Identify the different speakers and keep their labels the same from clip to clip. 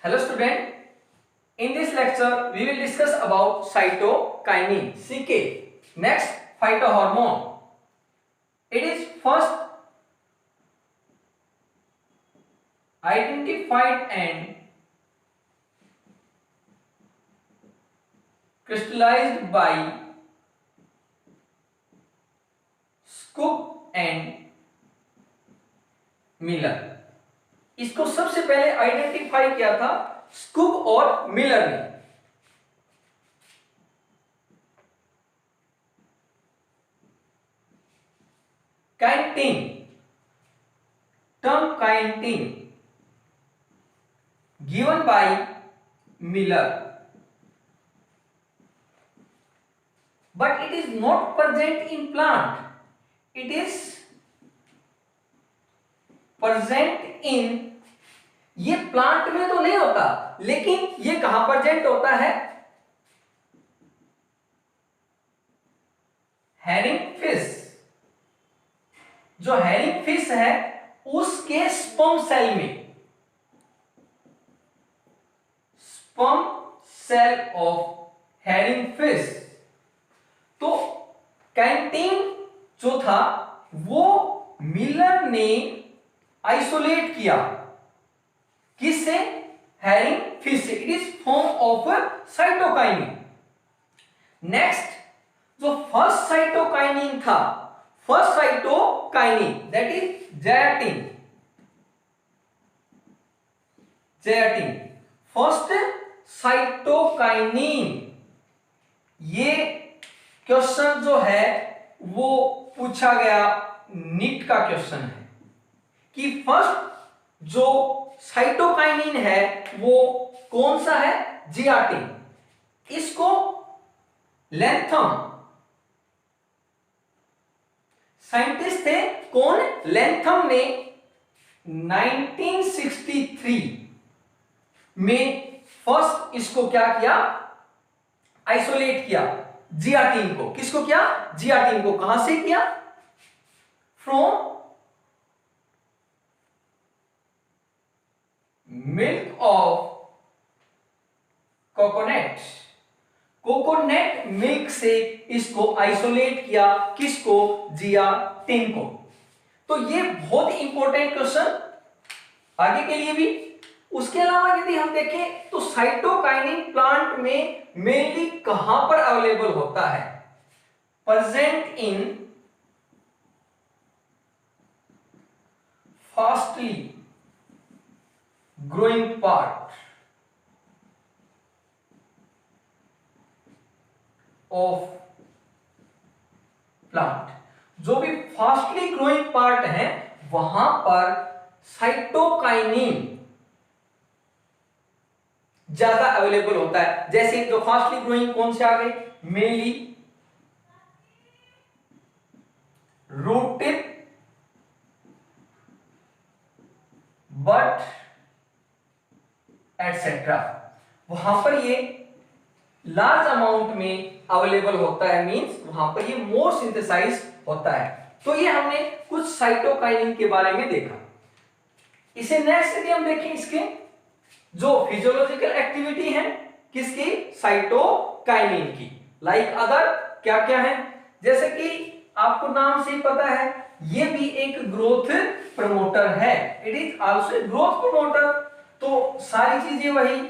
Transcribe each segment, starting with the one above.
Speaker 1: Hello student, in this lecture we will discuss about cytokinin CK. Next, phytohormone. It is first identified and crystallized by Scoop and Miller. इसको सबसे पहले identify किया था scoop और Miller ने। Canteen, term canteen given by Miller, but it is not present in plant, it is present in, ये plant में तो नहीं होता लेकिन ये कहां प्रेजेंट होता है? हैरिंग फिश, जो हैरिंग फिश है उसके स्पर्म सेल में, sperm cell of herring fish. तो कैंटीन जो था वो मिलर ने आइसोलेट किया, किससे? हैरिंग फिश से। It is form of cytokinin. Next, जो फर्स्ट साइटोकाइनिन था, first cytokinin that is zeatin, zeatin first cytokinin. ये क्वेश्चन जो है वो पूछा गया, नीट का क्वेश्चन है कि फर्स्ट जो साइटोकाइनिन है वो कौन सा है? ज़ायटीन। इसको लैंथम साइंटिस्ट थे, कौन? लैंथम ने 1963 में फर्स्ट इसको क्या किया? आइसोलेट किया ज़ायटीन को। किसको किया? ज़ायटीन को। कहां से किया? From milk of coconut, coconut milk से इसको आइसोलेट किया। किसको? ज़ायटीन को। तो ये बहुत इंपॉर्टेंट क्वेश्चन आगे के लिए भी। उसके अलावा यदि हम देखें तो साइटोकाइनिन प्लांट में मेनली कहां पर अवेलेबल होता है? Present in fastly growing part of plant. जो भी फास्टली ग्रोइंग पार्ट है वहां पर साइटोकाइनिन ज्यादा अवेलेबल होता है। जैसे जो फास्टली ग्रोइंग कौन से आ गए? Mainly root tip, but etcetera, वहां पर ये लार्ज अमाउंट में अवेलेबल होता है, मींस वहां पर ये मोर सिंथेसाइज होता है। तो ये हमने कुछ साइटोकाइनिन के बारे में देखा। इसे नेक्स्ट यदि हम देखें, इसके जो फिजियोलॉजिकल एक्टिविटी है किसकी? साइटोकाइनिन की। लाइक अदर क्या क्या है? जैसे कि आपको नाम से ही पता है ये भी एक ग्रोथ प्रमोटर है। It is also a growth promoter. तो सारी चीजें वही,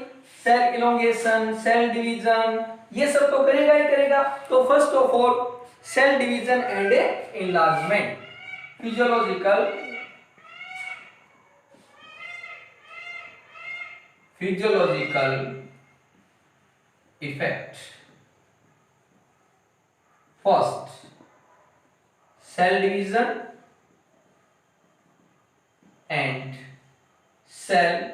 Speaker 1: सेल इलोंगेशन, सेल डिवीजन, ये सब तो करेगा ही करेगा। तो first of all cell division and enlargement, physiological effect. First cell division and cell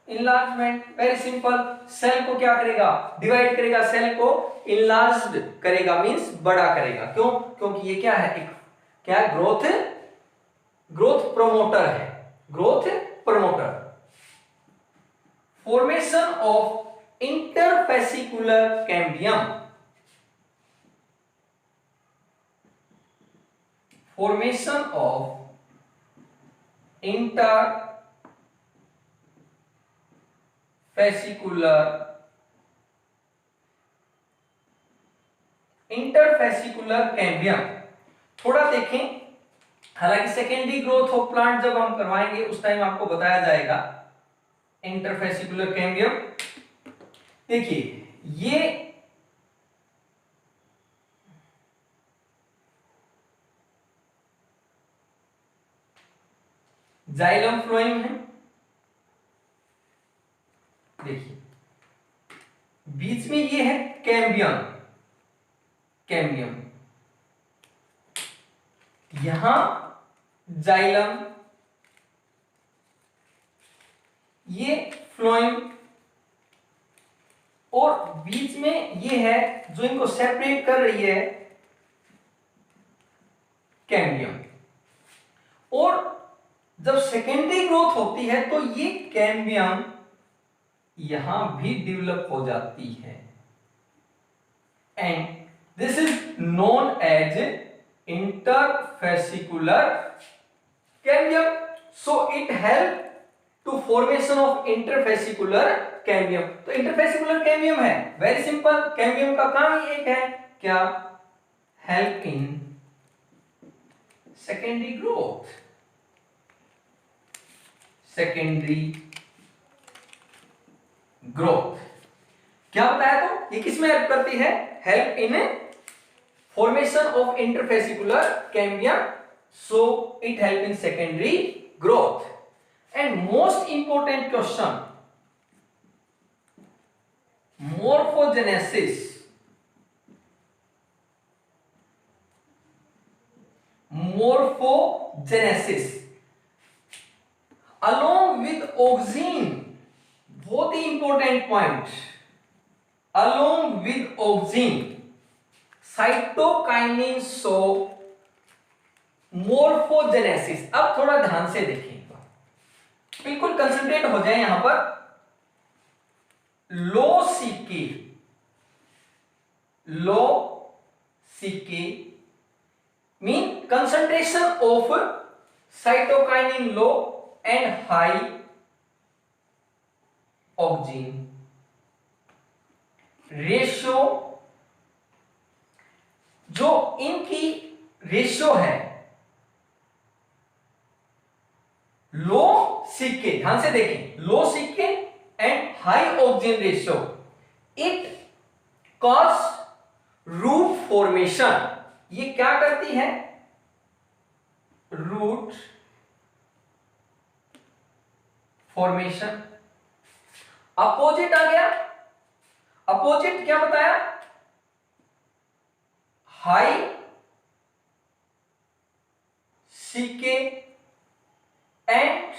Speaker 1: enlargement. Very simple, cell को क्या करेगा? डिवाइड करेगा, सेल को इनलार्ज्ड करेगा, मींस बड़ा करेगा। क्यों? क्योंकि ये क्या है? एक क्या है? ग्रोथ प्रमोटर है, growth promoter. Formation of interfascicular cambium, formation of interfascicular cambium. थोड़ा देखें, हालांकि सेकेंडरी ग्रोथ ऑफ प्लांट जब हम करवाएंगे उस टाइम आपको बताया जाएगा। इंटरफेसिकुलर कैम्बियम देखिए, ये जाइलम फ्लोएम है, देखिए बीच में ये है कैम्बियम, कैम्बियम यहां जाइलम, ये फ्लोएम, और बीच में ये है जो इनको सेपरेट कर रही है कैम्बियम। और जब सेकेंडरी ग्रोथ होती है तो ये कैम्बियम यहां भी डेवलप हो जाती है, and this is known as interfascicular cambium. So it help to formation of interfascicular cambium. तो इंटरफेसिकुलर कैम्बियम है, वेरी सिंपल, कैम्बियम का काम ही एक है, क्या? Help in secondary growth, secondary growth. क्या बताया? तो ये किसमें हेल्प करती है? Help in formation of interfascicular cambium, so it help in secondary growth. And most important question, morphogenesis, morphogenesis along with auxin, बहुत ही important point, along with auxin cytokinin show morphogenesis. अब थोड़ा ध्यान से देखिएगा, बिल्कुल कंसंट्रेट हो जाए यहां पर। Low CK mean concentration of cytokinin low and high auxin ratio, जो इनकी रेशियो है लो सीके, ध्यान से देखें, low CK and high auxin ratio, it cause root formation. ये क्या करती है? Root formation. अपोजिट आ गया, अपोजिट क्या बताया? High CK and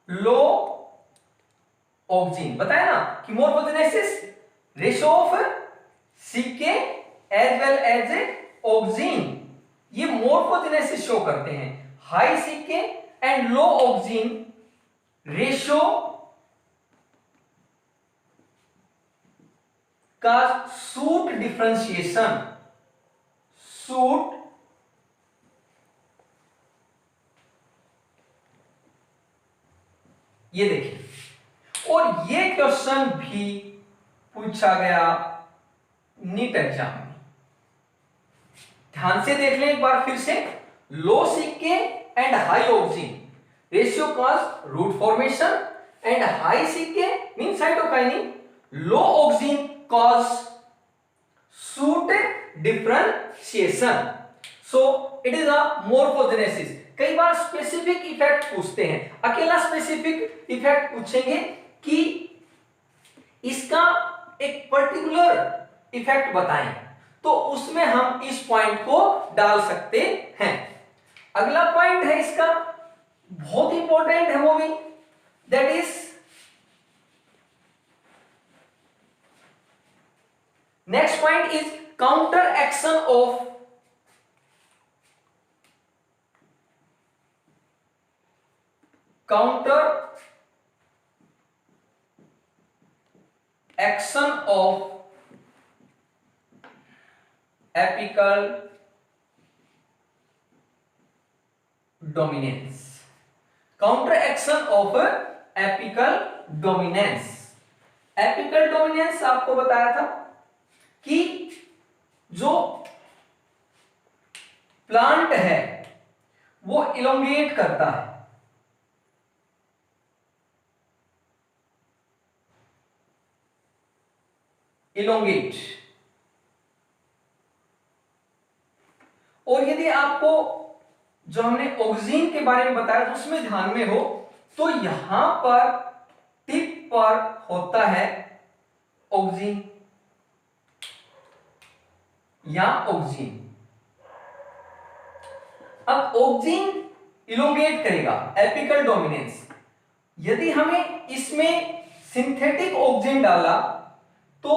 Speaker 1: low auxin. बताया ना कि morphogenesis ratio of CK as well as auxin, ये मोर्फोजेनेसिस शो करते हैं। High CK and low auxin ratio का सूट डिफरेंशिएशन, सूट ये देखिए, और ये क्वेश्चन भी पूछा गया नीट एग्जाम में। ध्यान से देख लें एक बार फिर से, low CK and high auxin ratio cause root formation and high CK mean cytokinin, low auxin cause shoot differentiation. So it is a morphogenesis. कई बार स्पेसिफिक इफेक्ट पूछते हैं, अकेला स्पेसिफिक इफेक्ट पूछेंगे कि इसका एक पर्टिकुलर इफेक्ट बताएं, तो उसमें हम इस पॉइंट को डाल सकते हैं। अगला पॉइंट है इसका, बहुत इंपॉर्टेंट है वो भी, that is next point is counter action of counter action of apical dominance। Counter action of apical dominance. Apical dominance आपको बताया था कि जो प्लांट है वो इलोंगेट करता है, इलोंगेट। और यदि आपको जो हमने ऑक्सीजन के बारे में बताया तो उसमें ध्यान में हो तो यहां पर टिप पर होता है ऑक्सीजन या ऑक्सीजन। अब ऑक्सीजन इलोंगेट करेगा, एपिकल डोमिनेंस। यदि हमें इसमें सिंथेटिक ऑक्सीजन डाला तो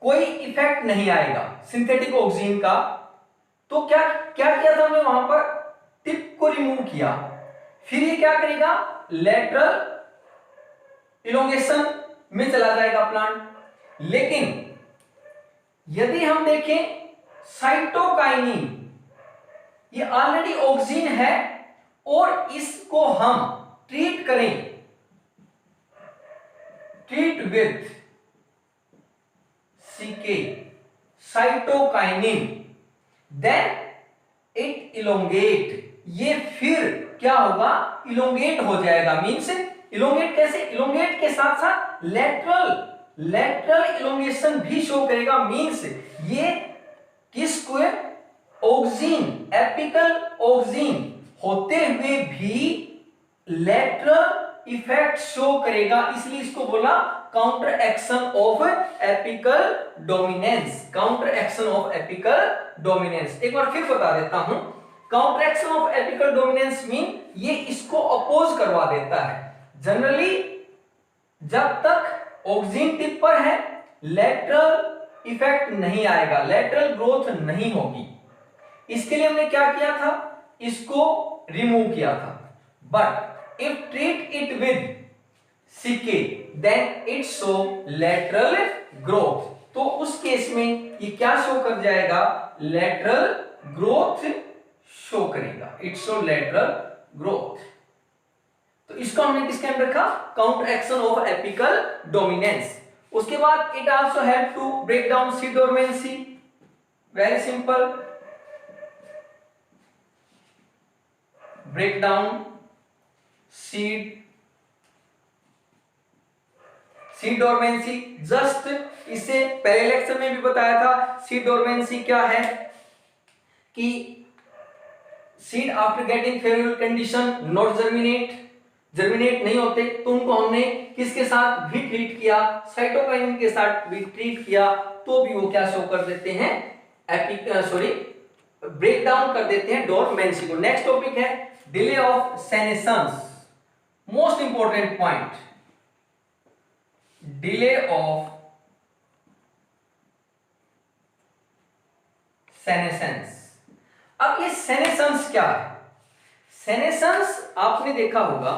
Speaker 1: कोई इफेक्ट नहीं आएगा सिंथेटिक ऑक्सीजन का। तो क्या क्या किया था हमने, वहां पर टिप को रिमूव किया, फिर ये क्या करेगा, लेटरल इलोंगेशन में चला जाएगा प्लांट। लेकिन यदि हम देखें साइटोकाइनिन, ये ऑलरेडी ऑक्सीजन है और इसको हम ट्रीट करें, treat with CK cytokinin, then it elongate. ये फिर क्या होगा, इलोंगेट हो जाएगा। मींस इलोंगेट कैसे, इलोंगेट के साथ साथ लेटरल इलोंगेशन भी शो करेगा। मींस ये किसको, ऑक्सीजन, एपिकल ऑक्सीजन होते हुए भी लेटरल इफेक्ट शो करेगा, इसलिए इसको बोला counter action of apical dominance. Counter action of apical dominance एक बार फिर बता देता हूं, counter action of apical dominance mean ये इसको अपोज करवा देता है। जनरली जब तक ऑक्सीजन टिप पर है लेटरल इफेक्ट नहीं आएगा, लेटरल ग्रोथ नहीं होगी। इसके लिए हमने क्या किया था, इसको रिमूव किया था। But if treat it with CK then it show lateral growth. तो उस केस में ये क्या शो कर जाएगा, लेटरल ग्रोथ शो करेगा, इट शो लेटरल ग्रोथ। तो इसको हमने किसके अंदर रखा, counter action of apical dominance. उसके बाद it also help to break down seed dormancy. Very simple, break down seed dormancy. Just इसे पहले लेक्चर में भी बताया था, सीड डोरमेंसी क्या है कि seed after getting favourable condition not germinate नहीं होते, तो उनको हमने किसके साथ भी ट्रीट किया, साइटोकाइनिन के साथ भी ट्रीट किया, तो भी वो क्या शो कर देते हैं, ब्रेक डाउन कर देते हैं डोरमेंसी को। नेक्स्ट टॉपिक है delay of senescence. Most important point, delay of senescence. अब ये सेनेसेंस क्या है, सेनेसेंस आपने देखा होगा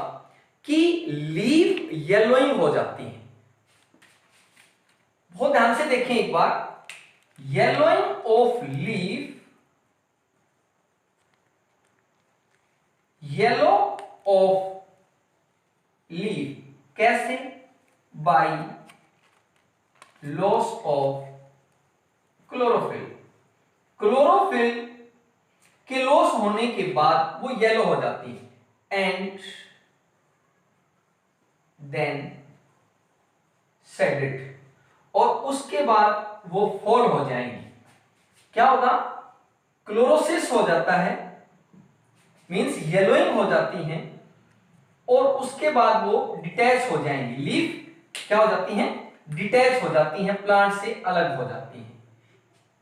Speaker 1: कि लीफ येलोइंग हो जाती है। बहुत ध्यान से देखें एक बार, yellowing of leaf, yellow of leaf कैसे, by loss of chlorophyll. Chlorophyll के लॉस होने के बाद वो येलो हो जाती है एंड देन शेडेड, और उसके बाद वो फॉल हो जाएंगी। क्या होगा, क्लोरोसिस हो जाता है, मींस येलोइंग हो जाती हैं, और उसके बाद वो डिटैच हो जाएंगी। लीफ क्या हो जाती हैं, डिटैच हो जाती हैं, प्लांट से अलग हो जाती हैं।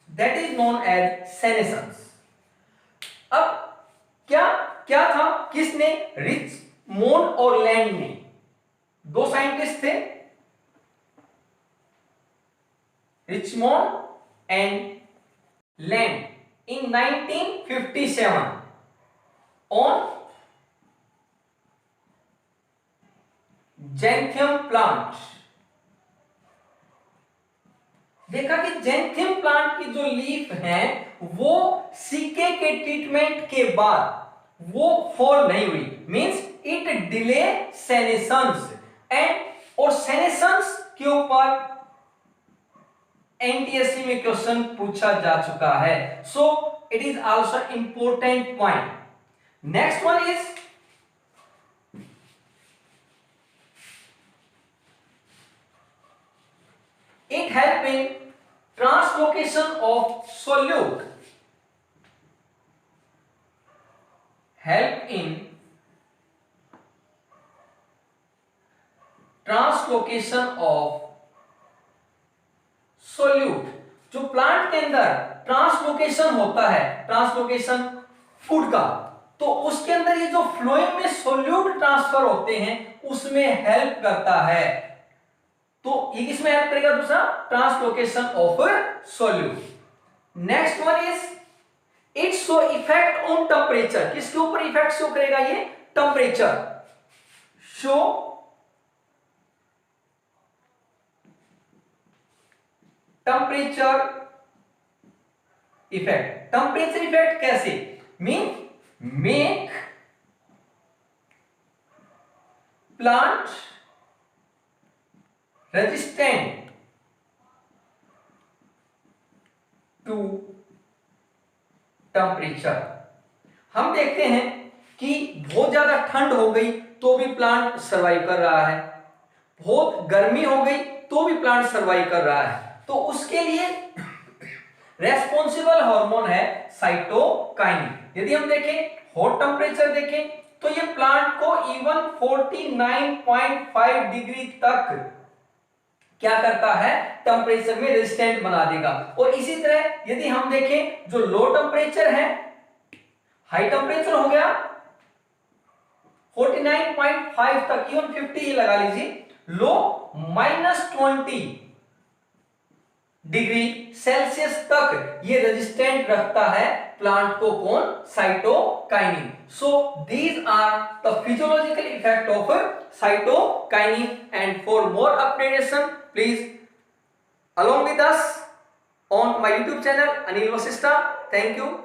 Speaker 1: That is known as senescence. अब क्या क्या था, किसने, रिचमोंड और लैंड ने, दो साइंटिस्ट थे, Richmond and Lang, in 1957 on xanthium plant. देखा कि जेंथियम प्लांट की जो लीफ हैं वो सीके के ट्रीटमेंट के बाद वो फॉल नहीं हुई, मींस इट डिले सेनेशंस। एंड और सेनेशंस के ऊपर एनटीएससी में क्वेश्चन पूछा जा चुका है, सो it is also important point. Next one is it help in translocation of solute, help in translocation of solute. जो प्लांट के अंदर ट्रांसलोकेशन होता है, ट्रांसलोकेशन फूड का, तो उसके अंदर ये जो फ्लोएम में सोल्यूट ट्रांसफर होते हैं उसमें हेल्प करता है। तो ये किसमें हेल्प करेगा? दूसरा, translocation of solute. Next one is it show effect on temperature. किसके ऊपर इफेक्ट शो करेगा? ये temperature. Show temperature effect. Temperature effect कैसे? Mean make plant resistant to temperature. हम देखते हैं कि बहुत ज्यादा ठंड हो गई तो भी प्लांट सरवाइव कर रहा है, बहुत गर्मी हो गई तो भी प्लांट सरवाइव कर रहा है। तो उसके लिए रेस्पॉन्सिबल हार्मोन है साइटोकाइनिन। यदि हम देखें, हॉट टेम्परेचर देखें तो ये प्लांट को इवन 49.5 डिग्री तक क्या करता है? टेम्परेचर में रेजिस्टेंट बना देगा। और इसी तरह यदि हम देखें, जो लो टेम्परेचर है, हाई टेम्परेचर हो गया 49.5 तक, इवन 50 ही लगा लीजिए, लो -20 डिग्री सेल्सियस तक ये रेजिस्टेंट रखता है प्लांट को। कौन? Cytokinin. So these are the physiological effect of cytokinin. And for more updation please along with us on my YouTube channel Anil Vasishtha. Thank you.